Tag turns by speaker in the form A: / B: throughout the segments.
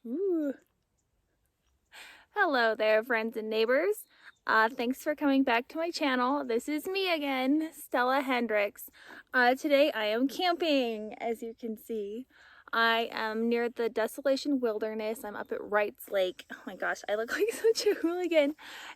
A: Ooh. Hello there, friends and neighbors. Thanks for coming back to my channel. This is me again, Stella Hendricks. Today I am camping, as you can see. I am near the Desolation Wilderness. I'm up at Wrights Lake. Oh my gosh, I look like such a hooligan.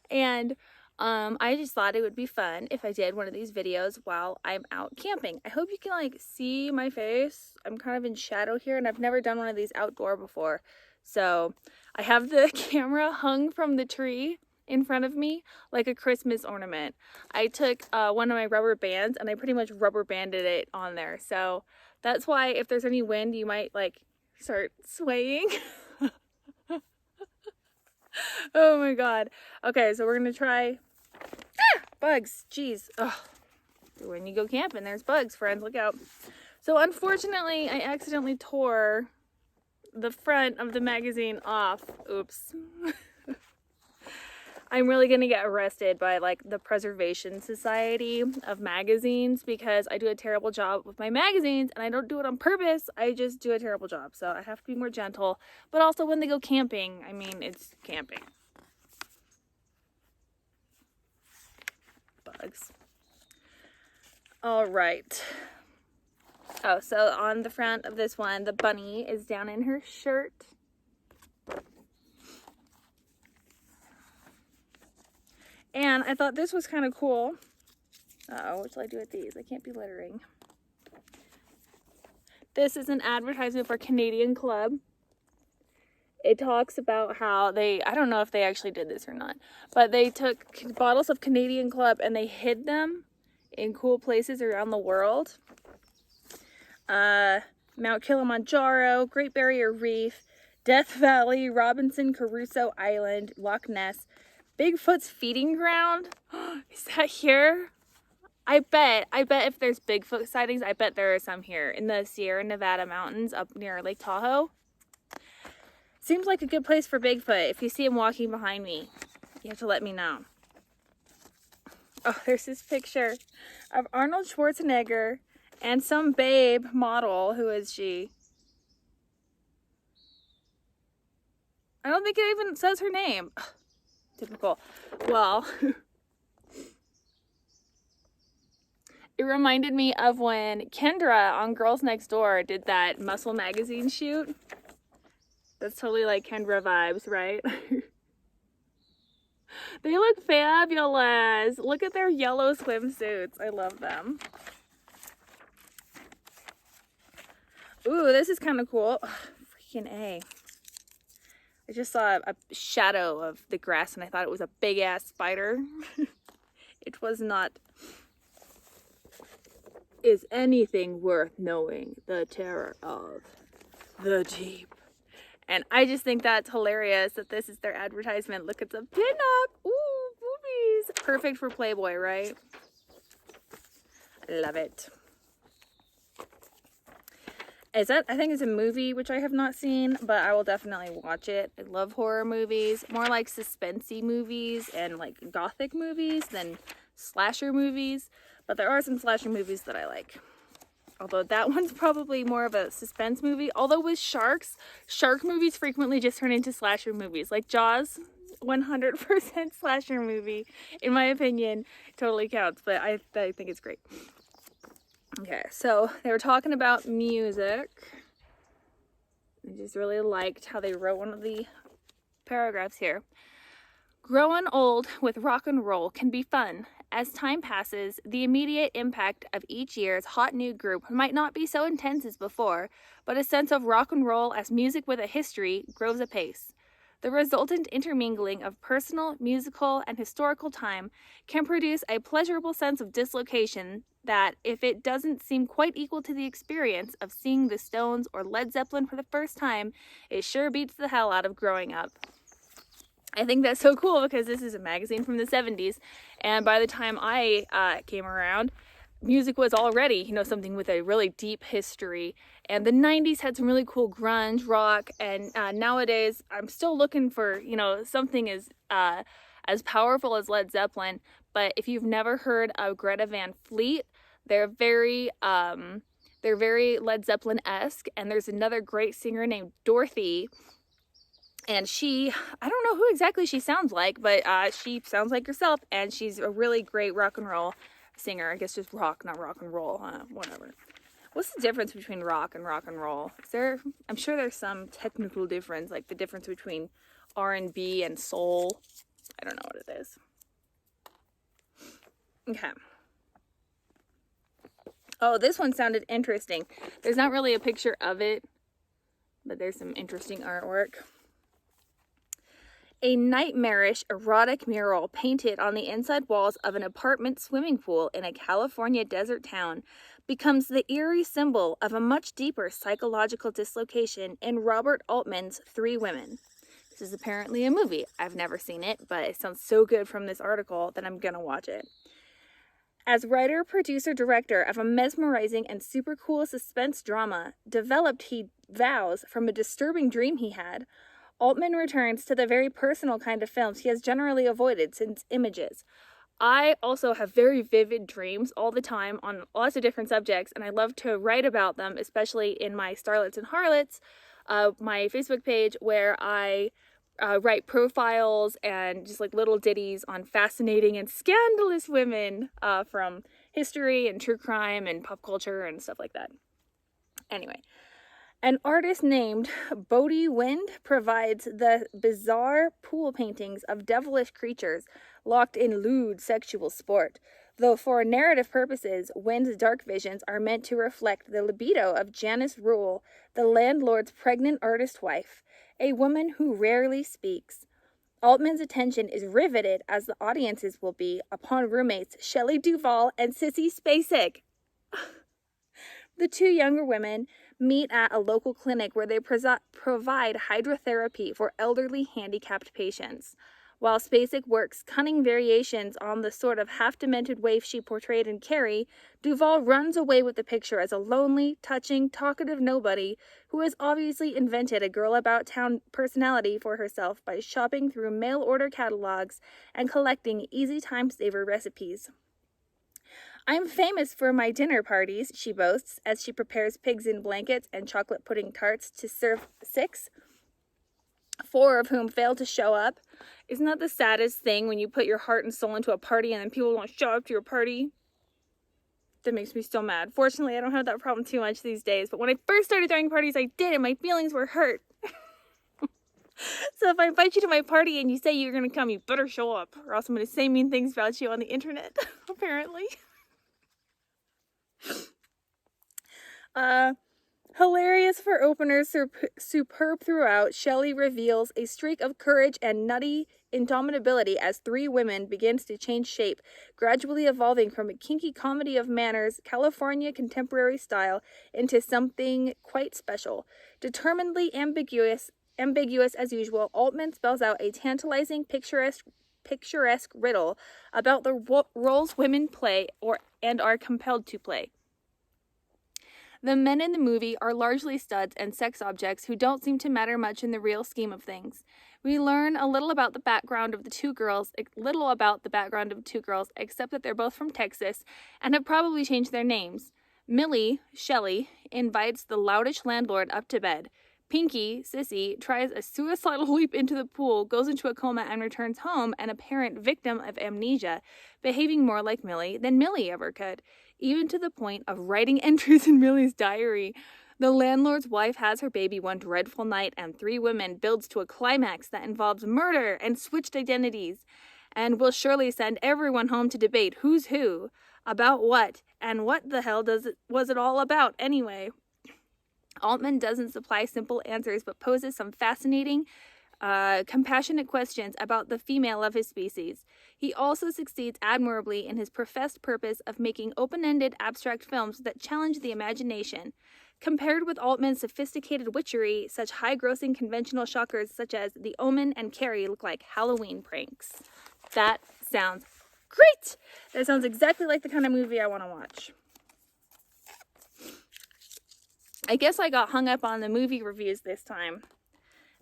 A: And I just thought it would be fun if I did one of these videos while I'm out camping. I hope you can see my face. I'm kind of in shadow here, and I've never done one of these outdoor before. So I have the camera hung from the tree in front of me like a Christmas ornament. I took one of my rubber bands and I pretty much rubber banded it on there. So that's why if there's any wind, you might start swaying. Oh my god. Okay, so we're gonna try bugs. Jeez. Ugh. When you go camping, there's bugs, friends. Look out. So unfortunately, I accidentally tore the front of the magazine off. Oops. I'm really gonna get arrested by the Preservation Society of magazines because I do a terrible job with my magazines, and I don't do it on purpose. I just do a terrible job. So I have to be more gentle. But also when they go camping, I mean, it's camping. Bugs. All right. Oh, so on the front of this one, the bunny is down in her shirt. And I thought this was kind of cool. Uh-oh, what shall I do with these? I can't be littering. This is an advertisement for Canadian Club. It talks about how I don't know if they actually did this or not, but they took bottles of Canadian Club and they hid them in cool places around the world. Mount Kilimanjaro, Great Barrier Reef, Death Valley, Robinson Crusoe Island, Loch Ness, Bigfoot's feeding ground. Is that here? I bet if there's Bigfoot sightings, I bet there are some here in the Sierra Nevada mountains up near Lake Tahoe. Seems like a good place for Bigfoot. If you see him walking behind me, you have to let me know. Oh, there's this picture of Arnold Schwarzenegger and some babe model. Who is she? I don't think it even says her name. Ugh, typical. Well, it reminded me of when Kendra on Girls Next Door did that Muscle magazine shoot. That's totally like Kendra vibes, right? They look fabulous. Look at their yellow swimsuits. I love them. Ooh, this is kind of cool. Ugh, freaking A. I just saw a shadow of the grass and I thought it was a big ass spider. It was not. Is anything worth knowing the terror of the deep? And I just think that's hilarious that this is their advertisement. Look, it's a pinup. Ooh, boobies. Perfect for Playboy, right? I love it. I think it's a movie, which I have not seen, but I will definitely watch it. I love horror movies, more like suspensey movies and gothic movies than slasher movies. But there are some slasher movies that I like. Although that one's probably more of a suspense movie. Although with sharks, shark movies frequently just turn into slasher movies. Like Jaws, 100% slasher movie. In my opinion, totally counts. But I think it's great. Okay, so they were talking about music. I just really liked how they wrote one of the paragraphs here. Growing old with rock and roll can be fun. As time passes, the immediate impact of each year's hot new group might not be so intense as before, but a sense of rock and roll as music with a history grows apace. The resultant intermingling of personal, musical, and historical time can produce a pleasurable sense of dislocation that, if it doesn't seem quite equal to the experience of seeing the Stones or Led Zeppelin for the first time, it sure beats the hell out of growing up. I think that's so cool because this is a magazine from the 70s, and by the time I came around, music was already, something with a really deep history. And the 90s had some really cool grunge rock, and nowadays I'm still looking for, something as powerful as Led Zeppelin. But if you've never heard of Greta Van Fleet, they're very Led Zeppelin-esque, and there's another great singer named Dorothy And I don't know who exactly she sounds like, but she sounds like herself, and she's a really great rock and roll singer. I guess just rock, not rock and roll, whatever. What's the difference between rock and roll? I'm sure there's some technical difference, like the difference between R&B and soul. I don't know what it is. Okay. Oh, this one sounded interesting. There's not really a picture of it, but there's some interesting artwork. A nightmarish erotic mural painted on the inside walls of an apartment swimming pool in a California desert town becomes the eerie symbol of a much deeper psychological dislocation in Robert Altman's Three Women. This is apparently a movie. I've never seen it, but it sounds so good from this article that I'm gonna watch it. As writer, producer, director of a mesmerizing and super cool suspense drama developed, he vows, from a disturbing dream he had, Altman returns to the very personal kind of films he has generally avoided since Images. I also have very vivid dreams all the time on lots of different subjects, and I love to write about them, especially in my Starlets and Harlots, my Facebook page, where I write profiles and just like little ditties on fascinating and scandalous women from history and true crime and pop culture and stuff like that. Anyway. An artist named Bodie Wind provides the bizarre pool paintings of devilish creatures locked in lewd sexual sport, though for narrative purposes, Wind's dark visions are meant to reflect the libido of Janice Rule, the landlord's pregnant artist wife, a woman who rarely speaks. Altman's attention is riveted, as the audience's will be, upon roommates Shelley Duvall and Sissy Spacek. The two younger women meet at a local clinic where they provide hydrotherapy for elderly handicapped patients. While Spacek works cunning variations on the sort of half-demented waif she portrayed in Carrie, Duvall runs away with the picture as a lonely, touching, talkative nobody who has obviously invented a girl-about-town personality for herself by shopping through mail-order catalogs and collecting easy time-saver recipes. "I'm famous for my dinner parties," she boasts, as she prepares pigs in blankets and chocolate pudding tarts to serve 6, 4 of whom fail to show up. Isn't that the saddest thing, when you put your heart and soul into a party and then people don't show up to your party? That makes me so mad. Fortunately, I don't have that problem too much these days, but when I first started throwing parties, I did, and my feelings were hurt. So if I invite you to my party and you say you're going to come, you better show up, or else I'm going to say mean things about you on the internet, apparently. Hilarious for openers, superb throughout, Shelley reveals a streak of courage and nutty indomitability as Three Women begins to change shape, gradually evolving from a kinky comedy of manners, California contemporary style, into something quite special. Determinedly ambiguous as usual, Altman spells out a tantalizing, picturesque riddle about the roles women play and are compelled to play. The men in the movie are largely studs and sex objects who don't seem to matter much in the real scheme of things. We learn a little about the background of the two girls, except that they're both from Texas and have probably changed their names. Millie, Shelley, invites the loutish landlord up to bed. Pinky, Sissy, tries a suicidal leap into the pool, goes into a coma, and returns home, an apparent victim of amnesia, behaving more like Millie than Millie ever could, even to the point of writing entries in Millie's diary. The landlord's wife has her baby one dreadful night, and Three Women builds to a climax that involves murder and switched identities, and will surely send everyone home to debate who's who, about what, and what the hell was it all about anyway. Altman doesn't supply simple answers, but poses some fascinating, compassionate questions about the female of his species. He also succeeds admirably in his professed purpose of making open-ended abstract films that challenge the imagination. Compared with Altman's sophisticated witchery, such high-grossing conventional shockers such as The Omen and Carrie look like Halloween pranks. That sounds great! That sounds exactly like the kind of movie I want to watch. I guess I got hung up on the movie reviews this time,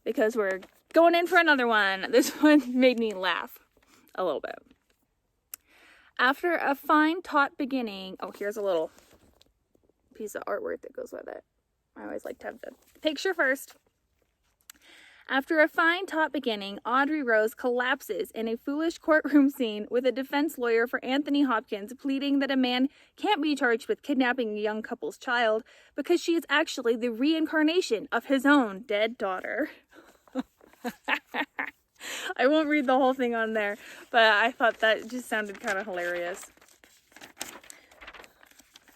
A: because we're going in for another one. This one made me laugh a little bit. After a fine taut beginning, here's a little piece of artwork that goes with it. I always like to have the picture first. After a fine taut beginning, Audrey Rose collapses in a foolish courtroom scene with a defense lawyer for Anthony Hopkins pleading that a man can't be charged with kidnapping a young couple's child because she is actually the reincarnation of his own dead daughter. I won't read the whole thing on there, but I thought that just sounded kind of hilarious.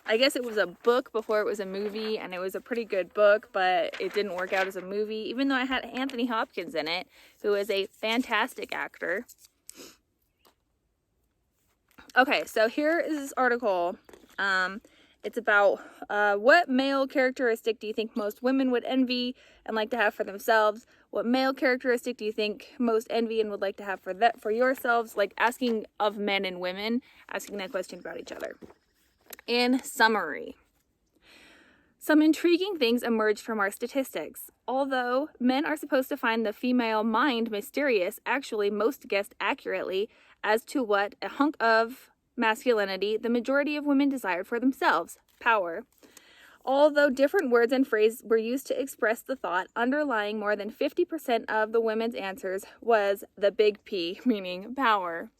A: I guess it was a book before it was a movie, and it was a pretty good book, but it didn't work out as a movie, even though I had Anthony Hopkins in it, who is a fantastic actor. Okay, so here is this article. It's about what male characteristic do you think most women would envy and like to have for themselves? What male characteristic do you think most envy and would like to have for yourselves? Like asking of men and women, asking that question about each other. In summary, some intriguing things emerged from our statistics. Although men are supposed to find the female mind mysterious, actually most guessed accurately as to what a hunk of masculinity the majority of women desired for themselves: power. Although different words and phrases were used to express the thought, underlying more than 50% of the women's answers was the big P, meaning power.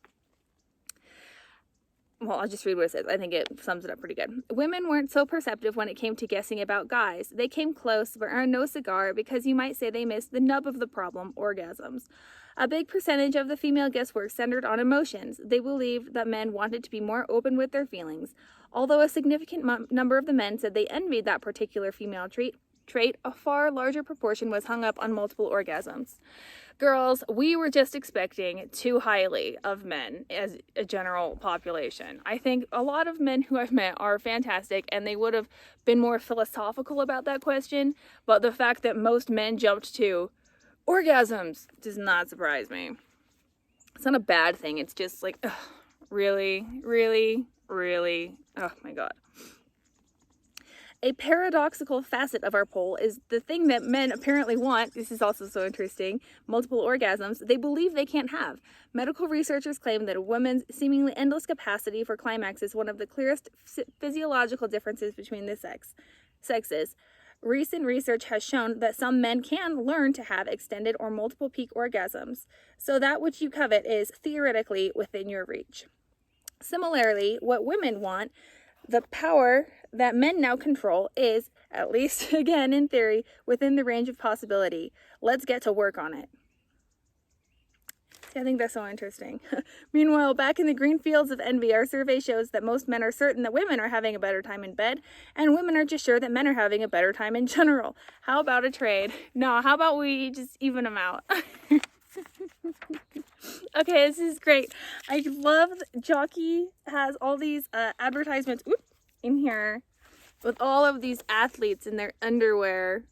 A: Well, I'll just read what it says. I think it sums it up pretty good. Women weren't so perceptive when it came to guessing about guys. They came close, but earned no cigar because you might say they missed the nub of the problem: orgasms. A big percentage of the female guesswork centered on emotions. They believed that men wanted to be more open with their feelings. Although a significant number of the men said they envied that particular female trait, a far larger proportion was hung up on multiple orgasms. Girls, we were just expecting too highly of men as a general population. I think a lot of men who I've met are fantastic, and they would have been more philosophical about that question, but the fact that most men jumped to orgasms does not surprise me. It's not a bad thing, it's just like, ugh, really, oh my god. A paradoxical facet of our poll is the thing that men apparently want. This is also so interesting. Multiple orgasms they believe they can't have. Medical researchers claim that a woman's seemingly endless capacity for climax is one of the clearest physiological differences between the sexes. Recent research has shown that some men can learn to have extended or multiple peak orgasms, so that which you covet is theoretically within your reach. Similarly, what women want, the power that men now control, is, at least again in theory, within the range of possibility. Let's get to work on it. See, I think that's so interesting. Meanwhile, back in the green fields of envy, our survey shows that most men are certain that women are having a better time in bed, and women are just sure that men are having a better time in general. How about a trade? No, how about we just even them out? Okay, this is great. I love Jockey has all these advertisements in here with all of these athletes in their underwear.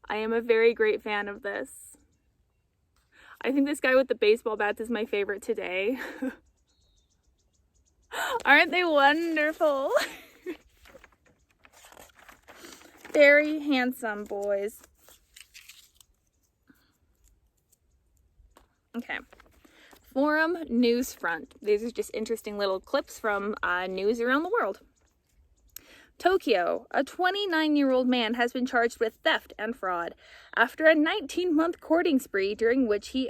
A: I am a very great fan of this. I think this guy with the baseball bats is my favorite today. Aren't they wonderful? Very handsome boys. Okay. Forum News Front. These are just interesting little clips from news around the world. Tokyo. A 29-year-old man has been charged with theft and fraud after a 19-month courting spree during which he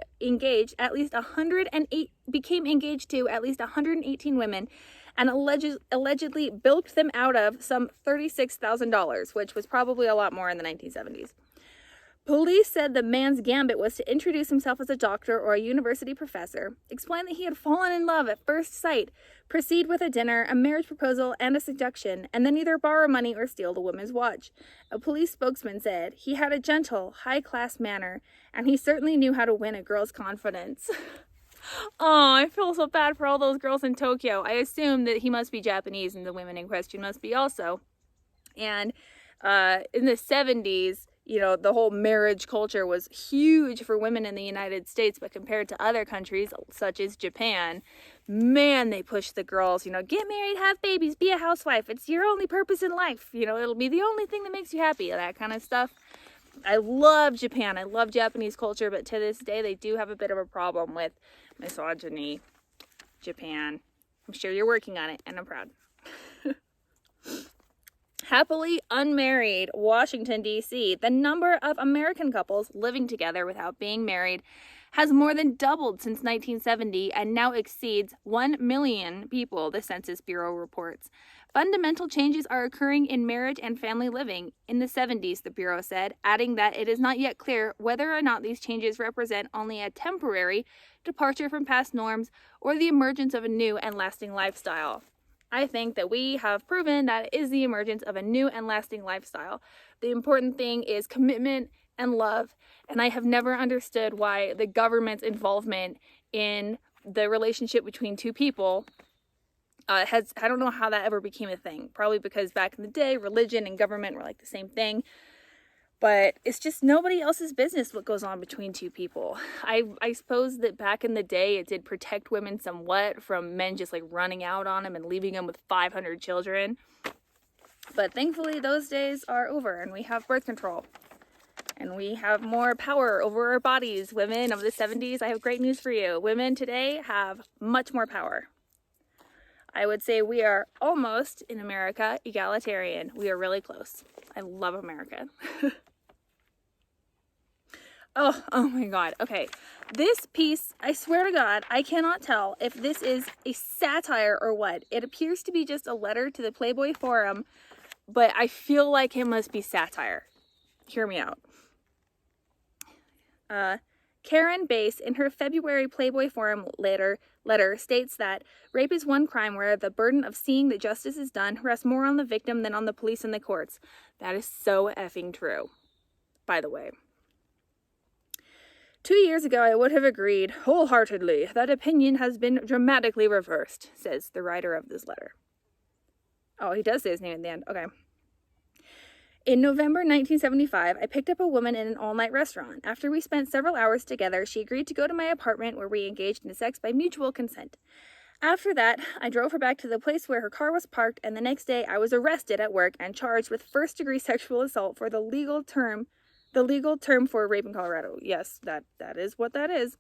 A: became engaged to at least 118 women and allegedly bilked them out of some $36,000, which was probably a lot more in the 1970s. Police said the man's gambit was to introduce himself as a doctor or a university professor, explain that he had fallen in love at first sight, proceed with a dinner, a marriage proposal, and a seduction, and then either borrow money or steal the woman's watch. A police spokesman said he had a gentle, high-class manner, and he certainly knew how to win a girl's confidence. Oh, I feel so bad for all those girls in Tokyo. I assume that he must be Japanese and the women in question must be also. And in the 70s, you know, the whole marriage culture was huge for women in the United States, but compared to other countries, such as Japan, man, they push the girls, you know, get married, have babies, be a housewife. It's your only purpose in life. You know, it'll be the only thing that makes you happy, that kind of stuff. I love Japan. I love Japanese culture, but to this day, they do have a bit of a problem with misogyny. Japan. I'm sure you're working on it, and I'm proud. Happily unmarried, Washington, D.C., the number of American couples living together without being married has more than doubled since 1970 and now exceeds 1 million people, the Census Bureau reports. Fundamental changes are occurring in marriage and family living in the 70s, the Bureau said, adding that it is not yet clear whether or not these changes represent only a temporary departure from past norms or the emergence of a new and lasting lifestyle. I think that we have proven that it is the emergence of a new and lasting lifestyle. The important thing is commitment and love, and I have never understood why the government's involvement in the relationship between two people I don't know how that ever became a thing. Probably because back in the day, religion and government were like the same thing. But it's just nobody else's business what goes on between two people. I suppose that back in the day, it did protect women somewhat from men just like running out on them and leaving them with 500 children. But thankfully, those days are over and we have birth control. And we have more power over our bodies. Women of the 70s, I have great news for you. Women today have much more power. I would say we are almost, in America, egalitarian. We are really close. I love America. Oh my God. Okay. This piece, I swear to God, I cannot tell if this is a satire or what. It appears to be just a letter to the Playboy forum, but I feel like it must be satire. Hear me out. Karen Bass, in her February Playboy forum letter, states that rape is one crime where the burden of seeing that justice is done rests more on the victim than on the police and the courts. That is so effing true, by the way. 2 years ago, I would have agreed wholeheartedly. That opinion has been dramatically reversed, says the writer of this letter. Oh, he does say his name at the end. Okay. In November 1975, I picked up a woman in an all-night restaurant. After we spent several hours together, she agreed to go to my apartment where we engaged in sex by mutual consent. After that, I drove her back to the place where her car was parked, and the next day I was arrested at work and charged with first-degree sexual assault for the legal term for rape in Colorado. Yes, that is what that is.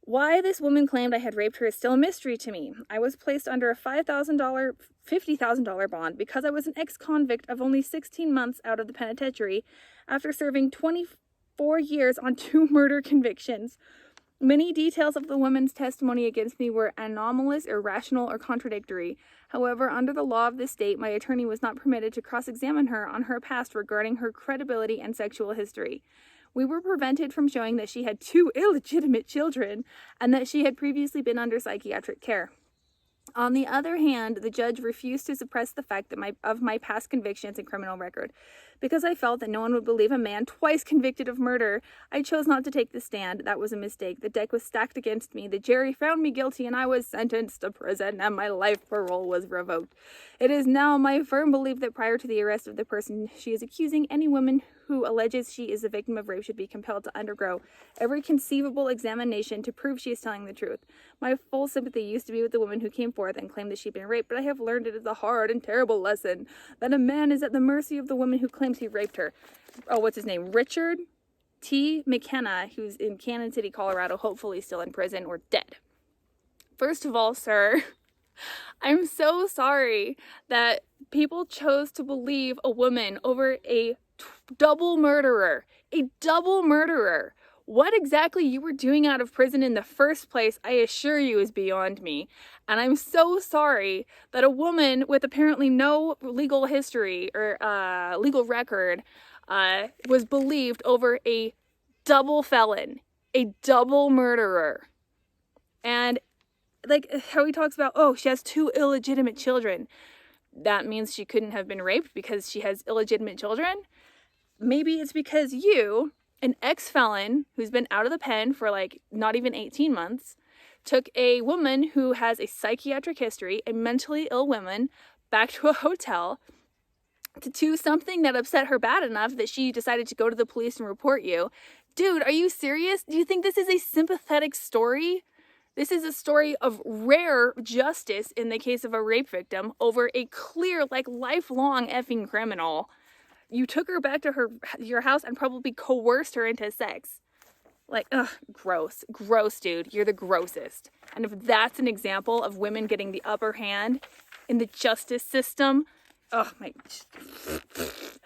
A: Why this woman claimed I had raped her is still a mystery to me. I was placed under a $50,000 bond because I was an ex-convict of only 16 months out of the penitentiary after serving 24 years on 2 murder convictions. Many details of the woman's testimony against me were anomalous, irrational, or contradictory. However, under the law of the state, my attorney was not permitted to cross-examine her on her past regarding her credibility and sexual history. We were prevented from showing that she had 2 illegitimate children and that she had previously been under psychiatric care. On the other hand, the judge refused to suppress the fact that of my past convictions and criminal record. Because I felt that no one would believe a man twice convicted of murder, I chose not to take the stand. That was a mistake. The deck was stacked against me. The jury found me guilty and I was sentenced to prison and my life parole was revoked. It is now my firm belief that prior to the arrest of the person she is accusing, any woman who alleges she is a victim of rape should be compelled to undergo every conceivable examination to prove she is telling the truth. My full sympathy used to be with the woman who came forth and claimed that she'd been raped, but I have learned it is a hard and terrible lesson that a man is at the mercy of the woman who claims he raped her. Oh, what's his name? Richard T. McKenna, who's in Cannon City, Colorado, hopefully still in prison or dead. First of all, sir, I'm so sorry that people chose to believe a woman over a double murderer. A double murderer. What exactly you were doing out of prison in the first place, I assure you, is beyond me. And I'm so sorry that a woman with apparently no legal history or legal record was believed over a double felon, a double murderer. And like how he talks about, oh, she has 2 illegitimate children. That means she couldn't have been raped because she has illegitimate children? Maybe it's because you, an ex-felon who's been out of the pen for like not even 18 months, took a woman who has a psychiatric history, a mentally ill woman, back to a hotel to do something that upset her bad enough that she decided to go to the police and report you. Dude, are you serious? Do you think this is a sympathetic story? This is a story of rare justice in the case of a rape victim over a clear, like, lifelong effing criminal. You took her back to your house and probably coerced her into sex. Like, ugh, gross. Gross, dude. You're the grossest. And if that's an example of women getting the upper hand in the justice system, Oh my,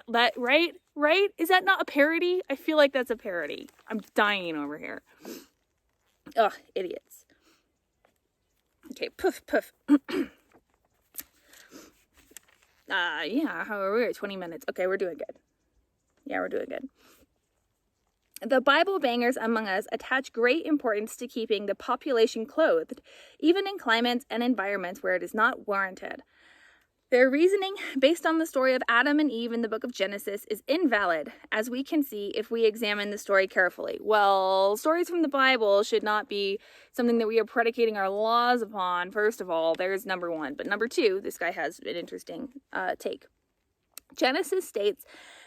A: that, right? Is that not a parody? I feel like that's a parody. I'm dying over here. Ugh, idiots. Okay, poof. Yeah, how are we at 20 minutes? Okay, we're doing good. Yeah, we're doing good. The Bible bangers among us attach great importance to keeping the population clothed, even in climates and environments where it is not warranted. Their reasoning, based on the story of Adam and Eve in the book of Genesis, is invalid, as we can see if we examine the story carefully. Well, stories from the Bible should not be something that we are predicating our laws upon. First of all, there's number one. But number two, this guy has an interesting take. Genesis states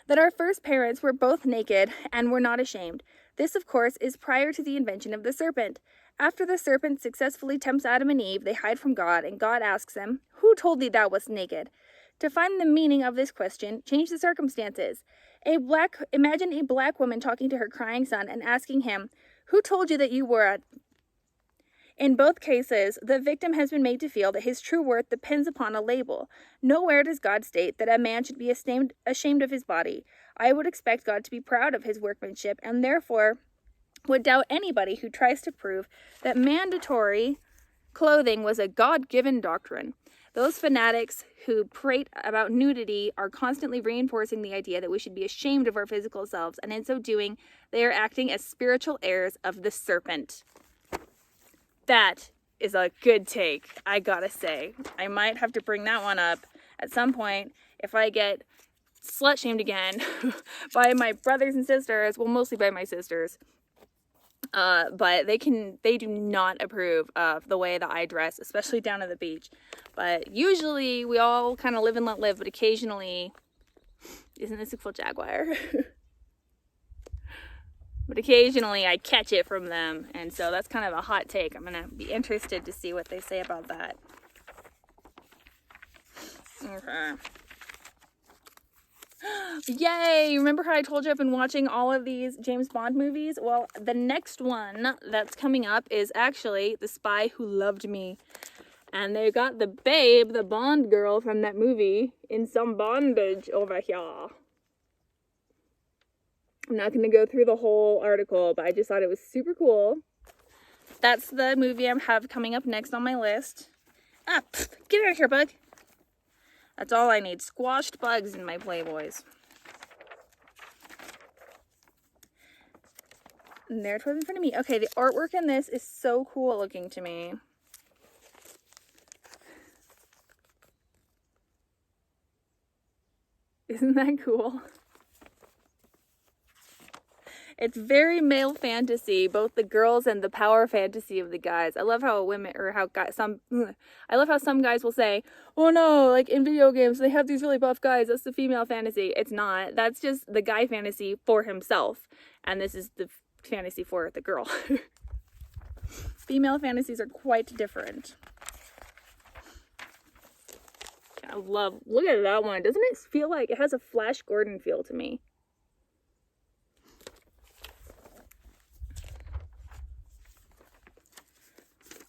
A: that our first parents were both naked and were not ashamed. This, of course, is prior to the invention of the serpent. After the serpent successfully tempts Adam and Eve, they hide from God, and God asks them, "Who told thee thou wast naked?" To find the meaning of this question, change the circumstances. Imagine a black woman talking to her crying son and asking him, "Who told you that you were a..." In both cases, the victim has been made to feel that his true worth depends upon a label. Nowhere does God state that a man should be ashamed of his body. I would expect God to be proud of his workmanship, and therefore would doubt anybody who tries to prove that mandatory clothing was a God-given doctrine. Those fanatics who prate about nudity are constantly reinforcing the idea that we should be ashamed of our physical selves, and in so doing, they are acting as spiritual heirs of the serpent. That is a good take, I gotta say. I might have to bring that one up at some point if I get slut-shamed again by my brothers and sisters, well, mostly by my sisters. But they do not approve of the way that I dress, especially down at the beach. But usually we all kind of live and let live, but occasionally, isn't this a full jaguar? But occasionally I catch it from them, and so that's kind of a hot take. I'm gonna be interested to see what they say about that. Okay. Yay! Remember how I told you I've been watching all of these James Bond movies? Well, the next one that's coming up is actually The Spy Who Loved Me. And they got the babe, the Bond girl from that movie, in some bondage over here. I'm not going to go through the whole article, but I just thought it was super cool. That's the movie I have coming up next on my list. Get out of here, bug. That's all I need. Squashed bugs in my Playboys. And there it was in front of me. Okay, the artwork in this is so cool looking to me. Isn't that cool? It's very male fantasy, both the girls and the power fantasy of the guys. I love how I love how some guys will say, "Oh no, like in video games they have these really buff guys. That's the female fantasy." It's not. That's just the guy fantasy for himself, and this is the fantasy for the girl. Female fantasies are quite different. Look at that one. Doesn't it feel like it has a Flash Gordon feel to me?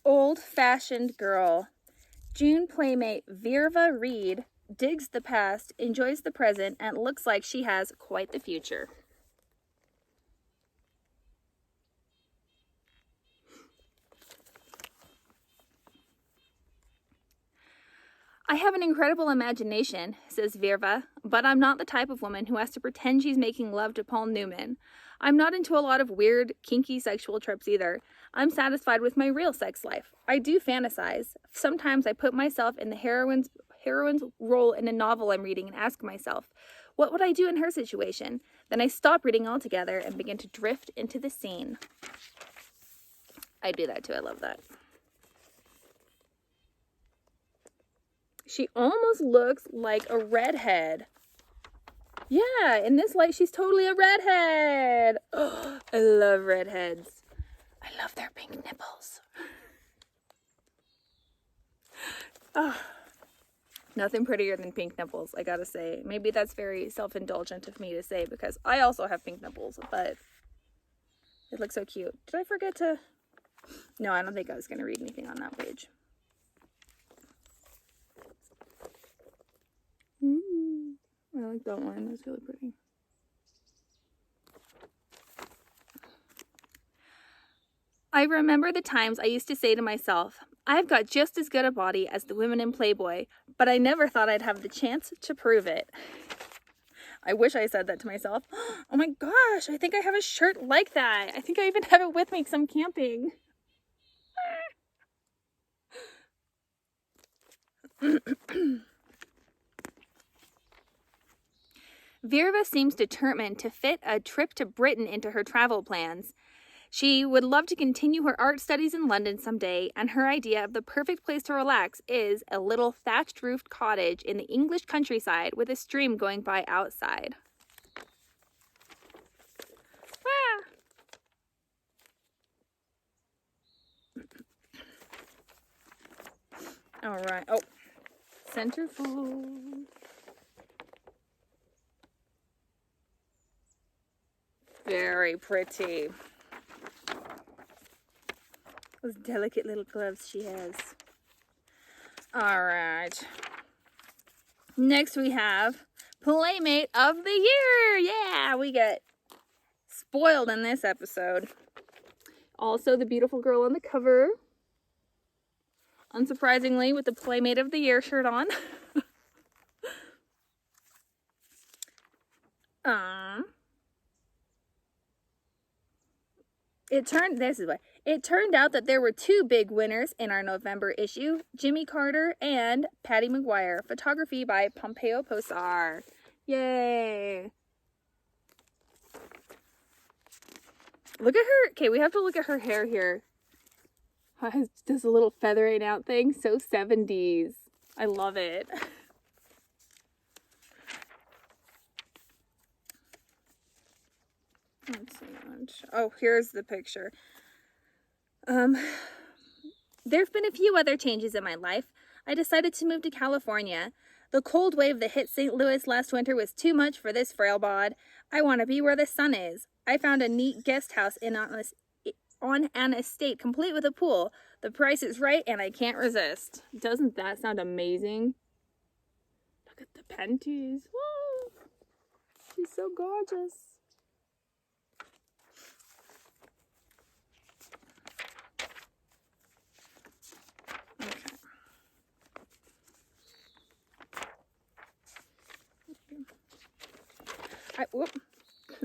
A: Old-fashioned girl. June playmate Virva Reed digs the past, enjoys the present, and looks like she has quite the future. I have an incredible imagination, says Virva, but I'm not the type of woman who has to pretend she's making love to Paul Newman. I'm not into a lot of weird, kinky sexual trips either. I'm satisfied with my real sex life. I do fantasize. Sometimes I put myself in the heroine's role in a novel I'm reading and ask myself, what would I do in her situation? Then I stop reading altogether and begin to drift into the scene. I do that too. I love that. She almost looks like a redhead. Yeah, in this light, she's totally a redhead. Oh, I love redheads. I love their pink nipples. Oh, nothing prettier than pink nipples, I gotta say. Maybe that's very self-indulgent of me to say because I also have pink nipples, but it looks so cute. Did I forget to... No, I don't think I was going to read anything on that page. I like that one. That's really pretty. I remember the times I used to say to myself, I've got just as good a body as the women in Playboy, but I never thought I'd have the chance to prove it. I wish I said that to myself. Oh my gosh, I think I have a shirt like that. I think I even have it with me because I'm camping. Virva seems determined to fit a trip to Britain into her travel plans. She would love to continue her art studies in London someday, and her idea of the perfect place to relax is a little thatched-roofed cottage in the English countryside with a stream going by outside. Ah. All right. Oh, centerfold. Very pretty. Those delicate little gloves she has. All right. Next we have Playmate of the Year. Yeah, we get spoiled in this episode. Also, the beautiful girl on the cover. Unsurprisingly, with the Playmate of the Year shirt on. It turned out that there were two big winners in our November issue, Jimmy Carter and Patty McGuire. Photography by Pompeo Posar. Yay! Look at her. Okay, we have to look at her hair here. Does a little feathering out thing. So 70s. I love it. Let's see. Oh, here's the picture. There've been a few other changes in my life. I decided to move to California. The cold wave that hit St. Louis last winter was too much for this frail bod. I want to be where the sun is. I found a neat guest house on an estate complete with a pool. The price is right and I can't resist. Doesn't that sound amazing? Look at the panties. Whoa! She's so gorgeous.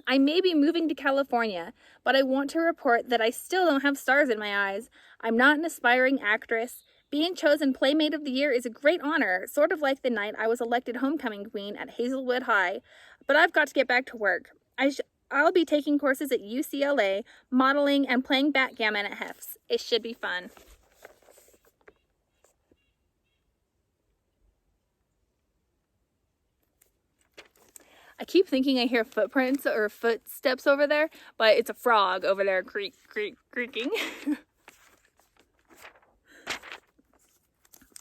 A: I may be moving to California, but I want to report that I still don't have stars in my eyes. I'm not an aspiring actress. Being chosen Playmate of the Year is a great honor, sort of like the night I was elected homecoming queen at Hazelwood High. But I've got to get back to work. I'll be taking courses at UCLA, modeling, and playing backgammon at Hefts. It should be fun. I keep thinking I hear footprints or footsteps over there, but it's a frog over there creaking.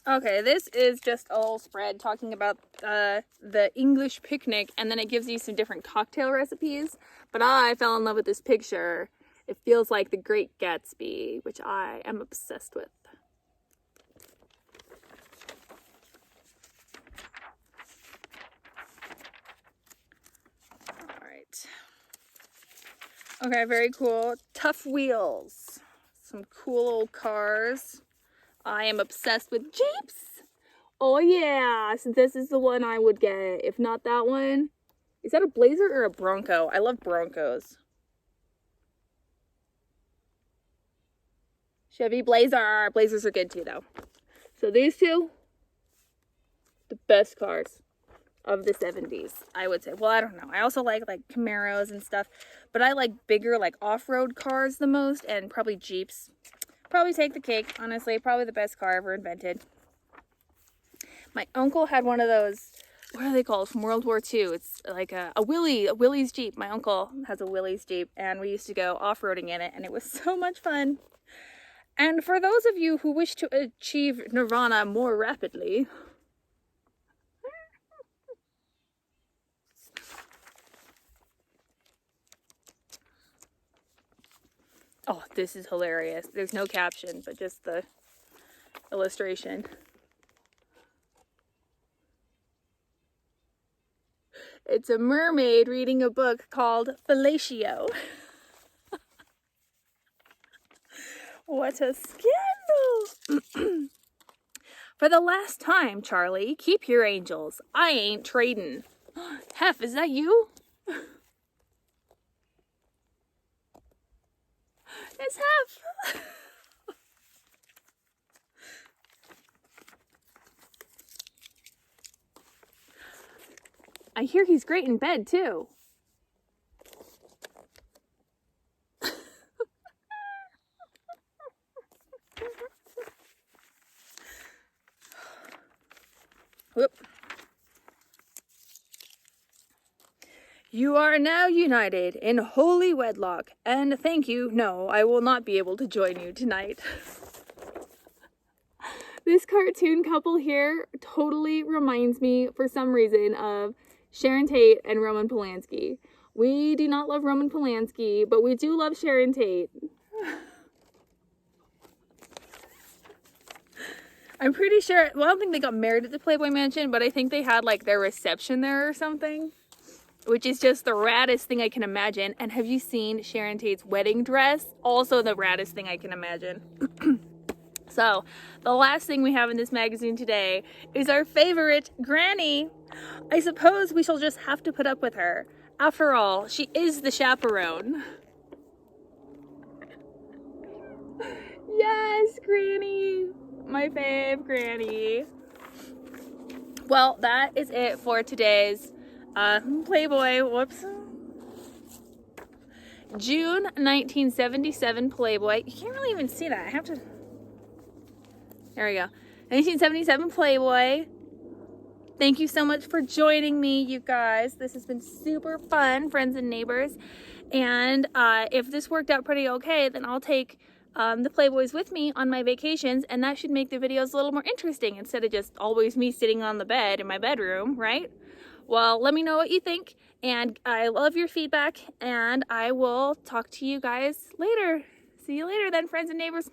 A: Okay, this is just a little spread talking about the English picnic, and then it gives you some different cocktail recipes. But I fell in love with this picture. It feels like The Great Gatsby, which I am obsessed with. Okay, very cool. Tough Wheels. Some cool old cars. I am obsessed with Jeeps. Oh yeah, so this is the one I would get. If not that one. Is that a Blazer or a Bronco? I love Broncos. Chevy Blazer. Blazers are good too though. So these two, the best cars of the 70s, I would say. Well, I don't know. I also like Camaros and stuff, but I like bigger off-road cars the most, and probably Jeeps. Probably take the cake, honestly. Probably the best car ever invented. My uncle had one of those, what are they called, from World War II. It's like a Willys Jeep. My uncle has a Willys Jeep, and we used to go off-roading in it, and it was so much fun. And for those of you who wish to achieve nirvana more rapidly, oh, this is hilarious. There's no caption, but just the illustration. It's a mermaid reading a book called Fellatio. What a scandal! For the last time, Charlie, keep your angels. I ain't trading. Hef, is that you? It's Hef. I hear he's great in bed, too. Whoop. You are now united in holy wedlock, and thank you, no, I will not be able to join you tonight. This cartoon couple here totally reminds me, for some reason, of Sharon Tate and Roman Polanski. We do not love Roman Polanski, but we do love Sharon Tate. I'm pretty sure, well, I don't think they got married at the Playboy Mansion, but I think they had like their reception there or something, which is just the raddest thing I can imagine. And have you seen Sharon Tate's wedding dress? Also the raddest thing I can imagine. So, the last thing we have in this magazine today is our favorite granny. I suppose we shall just have to put up with her. After all, she is the chaperone. Yes, Granny! My fave Granny. Well, that is it for today's Playboy, whoops. June 1977 Playboy. You can't really even see that. I have to... There we go. 1977 Playboy. Thank you so much for joining me, you guys. This has been super fun, friends and neighbors. And if this worked out pretty okay, then I'll take the Playboys with me on my vacations, and that should make the videos a little more interesting instead of just always me sitting on the bed in my bedroom, right? Well, let me know what you think, and I love your feedback, and I will talk to you guys later. See you later then, friends and neighbors.